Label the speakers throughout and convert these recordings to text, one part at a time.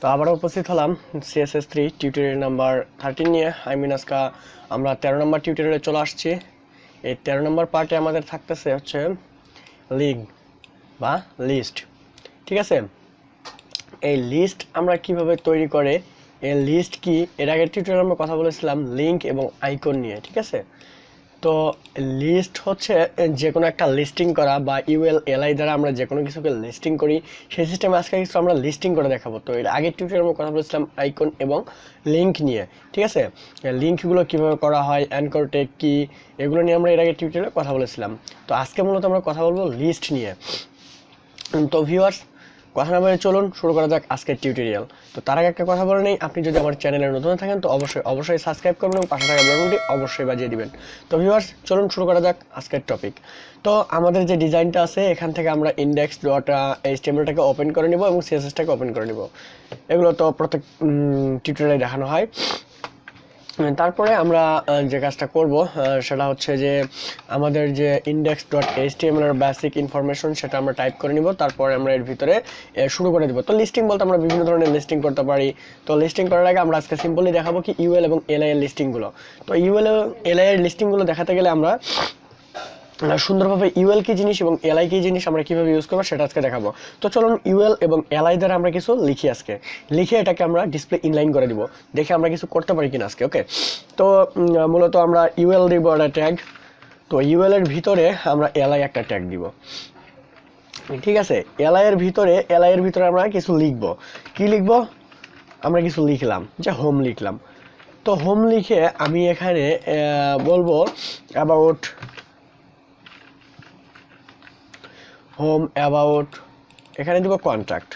Speaker 1: তো আবারও উপস্থিত হলাম CSS3 টিউটোরিয়াল নাম্বার 13 নিয়ে। আজকে আমরা 13 নম্বর টিউটোরিয়ালে চলে আসছি। এই 13 নম্বর পার্টে আমাদের থাকতেছে হচ্ছে লিঙ্ক বা লিস্ট। ঠিক আছে, এই লিস্ট আমরা কিভাবে তৈরি করে, এই লিস্ট কি, এর আগের টিউটোরিয়ালে আমরা কথা বলেছিলাম লিঙ্ক এবং আইকন নিয়ে। ঠিক আছে, তো লিস্ট হচ্ছে যে কোনো একটা লিস্টিং করা বা ইউএল এলআই দ্বারা আমরা যে কোনো কিছুকে লিস্টিং করি, সেই সিস্টেমে আজকে কিছু আমরা লিস্টিং করে দেখাবো। তো এর আগের টিউটোরিয়ালে আমরা কথা বলেছিলাম আইকন এবং লিঙ্ক নিয়ে। ঠিক আছে, লিঙ্কগুলো কীভাবে করা হয়, অ্যানকর ট্যাগ কি, এগুলো নিয়ে আমরা এর আগের টিউটোরিয়ালে কথা বলেছিলাম। তো আজকে মূলত আমরা কথা বলবো লিস্ট নিয়ে। তো ভিউয়ার্স, কথা না বলে চলুন শুরু করা যাক আজকের টিউটোরিয়াল। তো তার আগে একটা কথা বলে নেই, আপনি যদি আমার চ্যানেলে নতুন থাকেন তো অবশ্যই সাবস্ক্রাইব করবেন এবং পাশে থাকা বেল বাটনটি অবশ্যই বাজিয়ে দিবেন। তো ভিউয়ার্স, চলুন শুরু করা যাক আজকের টপিক। তো আমাদের যে ডিজাইনটা আছে, এখান থেকে আমরা index.html-টাকে ওপেন করে নিব এবং CSS-টাকে ওপেন করে নিব। এগুলো তো প্রত্যেক টিউটোরিয়ালে দেখানো হয়। তারপরে আমরা যে কাজটা করব সেটা হচ্ছে যে আমাদের যে index.html এর বেসিক ইনফরমেশন সেটা আমরা টাইপ করে নিব। তারপরে আমরা এর ভিতরে শুরু করে দিব। তো লিস্টিং বলতে আমরা বিভিন্ন ধরনের লিস্টিং করতে পারি। তো লিস্টিং করার আগে আমরা আজকে সিম্পলি দেখাবো কি ইউএল এবং এলআই এর লিস্টিংগুলো। তো ইউএল এবং এলআই এর লিস্টিংগুলো দেখাতে গেলে আমরা সুন্দরভাবে ইউএল কি জিনিস এবং এলআই কি জিনিস আমরা কিভাবে ইউজ করবো সেটা আজকে দেখাবো। তো চলুন ইউএল এবং এলআই দ্বারা আমরা কিছু লিখি আজকে, লিখে এটাকে আমরা ডিসপ্লে ইনলাইন করে দিব, দেখে আমরা কিছু করতে পারি কিনা আজকে। ওকে, তো মূলত আমরা ইউএল দিব একটা ট্যাগ। তো ইউএল এর ভিতরে আমরা এলআই একটা ট্যাগ দিব। ঠিক আছে, এলআই এর ভিতরে আমরা কিছু লিখবো। কি লিখবো? আমরা কিছু লিখলাম, যে হোম লিখলাম। তো হোম লিখে আমি এখানে বলবো অ্যাবাউট হোম, অ্যাবাউট, এখানে দিব কন্ট্যাক্ট।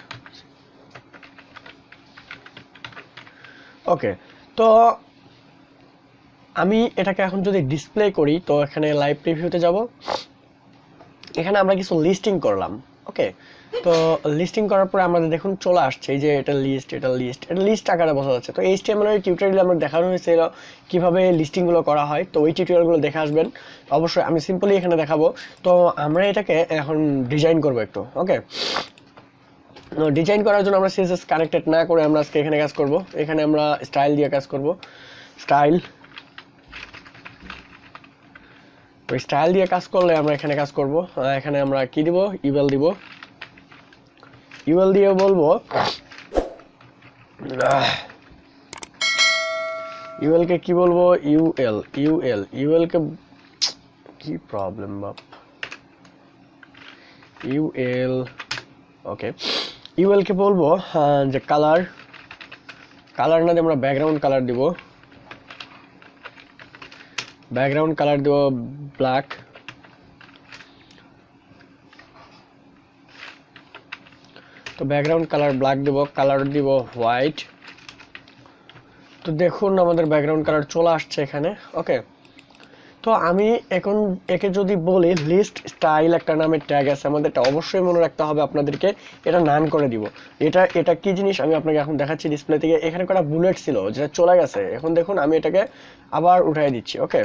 Speaker 1: ওকে, তো আমি এটাকে এখন যদি ডিসপ্লে করি, তো এখানে লাইভ প্রিভিউতে যাব। এখানে আমরা কিছু লিস্টিং করলাম। ওকে, তো লিস্টিং করার পরে আমাদের দেখুন চলে আসছে এই যে এটা লিস্ট আকারে বোঝা যাচ্ছে। তো HTML এর টিউটোরিয়ালে আমরা দেখানো হয়েছিল কিভাবে লিস্টিংগুলো করা হয়। তো ওই টিউটোরিয়ালগুলো দেখে আসবেন অবশ্যই। আমি সিম্পলি এখানে দেখাবো। তো আমরা এটাকে এখন ডিজাইন করব একটু। ওকে, ডিজাইন করার জন্য আমরা CSS কানেক্টেড না করে আমরা আজকে এখানে কাজ করব। এখানে আমরা স্টাইল দিয়ে কাজ করব। স্টাইল দিয়ে কাজ করলে আমরা এখানে কাজ করব। এখানে আমরা কি দিব? ইউএল দিব। ইউএল দিয়ে বলবো ইউএল কে কি বলবো? ইউএল কে কি প্রবলেম বাপ? ইউএল, ওকে, ইউএল কে বলবো যে কালার না দিয়ে আমরা ব্যাকগ্রাউন্ড কালার দিব। ব্যাকগ্রাউন্ড কালার দিব ব্ল্যাক। তো ব্যাকগ্রাউন্ড কালার ব্ল্যাক দিব, কালার দিব হোয়াইট। তো দেখুন আমাদের ব্যাকগ্রাউন্ড কালার চলে আসছে এখানে। ওকে, তো আমি এখন একে যদি বলি লিস্ট স্টাইল একটা নামের ট্যাগ আছে আমাদের, এটা অবশ্যই মনে রাখতে হবে আপনাদেরকে। এটা নান করে দিব। এটা কি জিনিস আমি আপনাকে এখন দেখাচ্ছি ডিসপ্লে থেকে। এখানে কটা বুলেট ছিল যেটা চলে গেছে, এখন দেখুন আমি এটাকে আবার উঠাই দিচ্ছি। ওকে,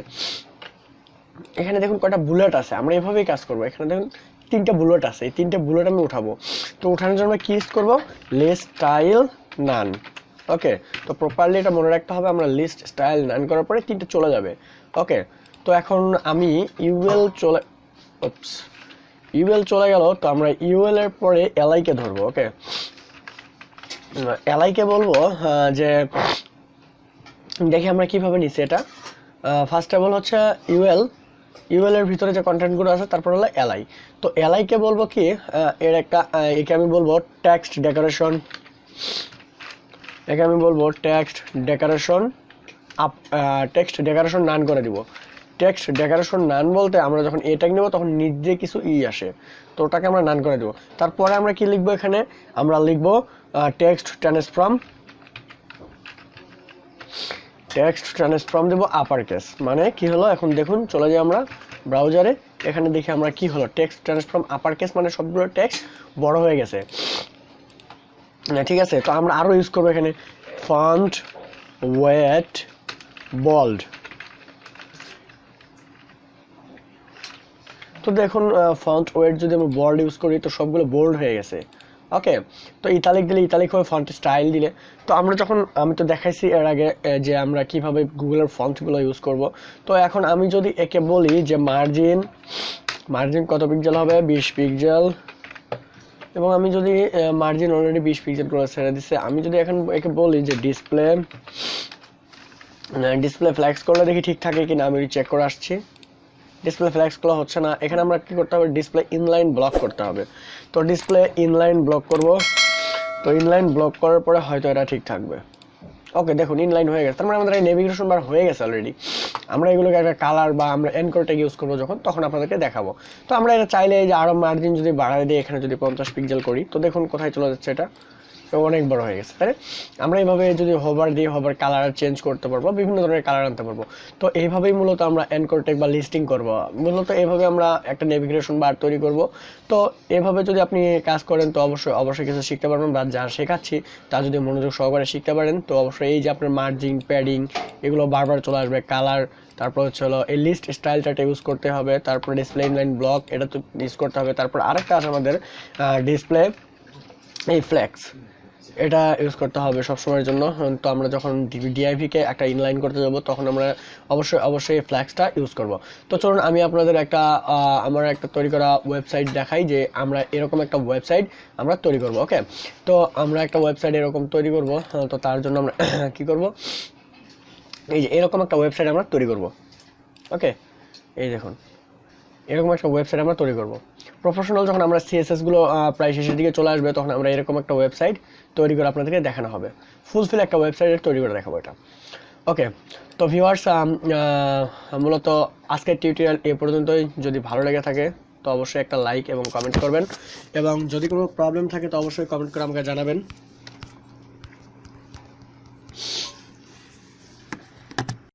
Speaker 1: এখানে দেখুন কয়টা বুলেট আছে, আমরা এভাবেই কাজ করব। এখানে দেখুন 3টা বুলেট আছে, এই 3টে বুলেট আমি উঠাবো। তো উঠানোর জন্য কি ইউজ করব? লিস্ট স্টাইল নান। ওকে, তো প্রপারলি এটা মনে রাখতে হবে। আমরা লিস্ট স্টাইল নান করার পরে 3টে চলে যাবে। ওকে, তো এখন আমি ইউএল চলে গেল। তো আমরা ইউএল এর পরে এলআই কে ধরবো। ওকে, এলআই কে বলবো যে দেখি আমরা কিভাবে নিচ্ছি এটা। ফার্স্ট অফ অল হচ্ছে ইউএল এর ভিতরে যে কন্টেন্টগুলো আছে, তারপর হলো এলআই। তো এলআই কে বলবো কি এর একটা একে আমি বলবো টেক্সট ডেকোরেশন। একে আমি বলবো টেক্সট ডেকোরেশন নান করে দিব। টেক্সট ডেকোরেশন নান বলতে আমরা যখন এ ট্যাগ নেব তখন নিচ দিয়ে কিছু আসে, তো ওটাকে আমরা নান করে দেব। তারপরে আমরা কি লিখবো? এখানে আমরা লিখবো টেক্সট ট্রান্সফর্ম দেব আপার কেস। মানে কি হলো? এখন দেখুন চলে যাই আমরা ব্রাউজারে, এখানে দেখি আমরা কি হলো, টেক্সট ট্রান্সফর্ম আপার কেস, মানে সবগুলো টেক্সট বড় হয়ে গেছে। ঠিক আছে, তো আমরা আরো ইউজ করবো এখানে ফন্ট ওয়েট বোল্ড। তো দেখুন ফন্ট ওয়েট যদি আমরা বোল্ড ইউজ করি তো সবগুলো বোল্ড হয়ে গেছে। ওকে। তো ইতালিক দিলে ইতালিক হবে, ফন্ট স্টাইল দিলে। তো আমরা যখন, আমি তো দেখাইছি এর আগে যে আমরা কিভাবে গুগলের ফন্টগুলো ইউজ করব। তো এখন আমি যদি একে বলি যে মার্জিন কত পিক্সেল হবে, 20 পিক্সেল, এবং আমি যদি মার্জিন অলরেডি 20 পিক্সেল করে ছেড়ে দিচ্ছে, আমি যদি এখন একে বলি যে ডিসপ্লে ফ্ল্যাক্স করলে দেখি ঠিক থাকে কিনা, আমি চেক করে আসছি। ডিসপ্লে ফ্ল্যাক্স গুলো হচ্ছে না। এখানে আমরা কি করতে হবে, ডিসপ্লে ইনলাইন ব্লক করতে হবে। তো ডিসপ্লে ইনলাইন ব্লক করব। তো ইনলাইন ব্লক করার পরে হয়তো এটা ঠিক থাকবে। ওকে, দেখুন ইনলাইন হয়ে গেছে, তার মানে আমাদের এই নেভিগেশন বার হয়ে গেছে অলরেডি। আমরা এগুলোকে একটা কালার বা আমরা এনকোর ট্যাগ ইউজ করবো যখন, তখন আপনাদেরকে দেখাবো। তো আমরা এটা চাইলে যে আরো মার্জিন যদি বাড়ায় দিই, এখানে যদি 50 পিক্সেল করি, তো দেখুন কোথায় চলে যাচ্ছে, এটা অনেক বড় হয়ে গেছে, তাই না? আমরা এইভাবে যদি হোভার দিয়ে হোভার কালার চেঞ্জ করতে পারবো, বিভিন্ন ধরনের কালার আনতে পারবো। তো এইভাবেই মূলত আমরা এনকোর ট্যাগ বা লিস্টিং করব, মূলত এইভাবে আমরা একটা নেভিগেশন বার তৈরি করব। তো এভাবে যদি আপনি কাজ করেন, তো অবশ্যই কিছু শিখতে পারবেন, বা যা শেখাচ্ছি তা যদি মনোযোগ সহকারে শিখতে পারেন, তো অবশ্যই এই যে আপনার মার্জিন, প্যাডিং এগুলো বারবার চলে আসবে, কালার, তারপর হচ্ছে হলো এই লিস্ট স্টাইলটা ইউজ করতে হবে, তারপর ডিসপ্লে ইনলাইন ব্লক এটা তো ইউজ করতে হবে, তারপর আরেকটা আছে আমাদের ডিসপ্লে এই ফ্ল্যাক্স, এটা ইউজ করতে হবে সবসময়ের জন্য। তো আমরা যখন ডিআইভি কে একটা ইনলাইন করতে যাব, তখন আমরা অবশ্যই ফ্ল্যাক্সটা ইউজ করব। তো চলুন আমি আপনাদের আমার একটা তৈরি করা ওয়েবসাইট দেখাই, যে আমরা এরকম একটা ওয়েবসাইট আমরা তৈরি করব। ওকে, তো আমরা একটা ওয়েবসাইট এরকম তৈরি করব। তো তার জন্য আমরা কি করব, এই যে এরকম একটা ওয়েবসাইট আমরা তৈরি করব। ওকে, এই দেখুন এরকম একটা ওয়েবসাইট আমরা তৈরি করব। প্রফেশনাল যখন আমরা সিএসএস গুলো প্রায় শেষের দিকে চলে আসবে, তখন আমরা এরকম একটা ওয়েবসাইট তৈরি করে আপনাদেরকে দেখানো হবে, ফুলফিল একটা ওয়েবসাইট তৈরি করে দেখাবো এটা। ওকে, তো ভিউয়ার্স, মূলত আজকের টিউটোরিয়াল এ পর্যন্তই। যদি ভালো লেগে থাকে তো অবশ্যই একটা লাইক এবং কমেন্ট করবেন, এবং যদি কোনো প্রবলেম থাকে তো অবশ্যই কমেন্ট করে আমাকে জানাবেন।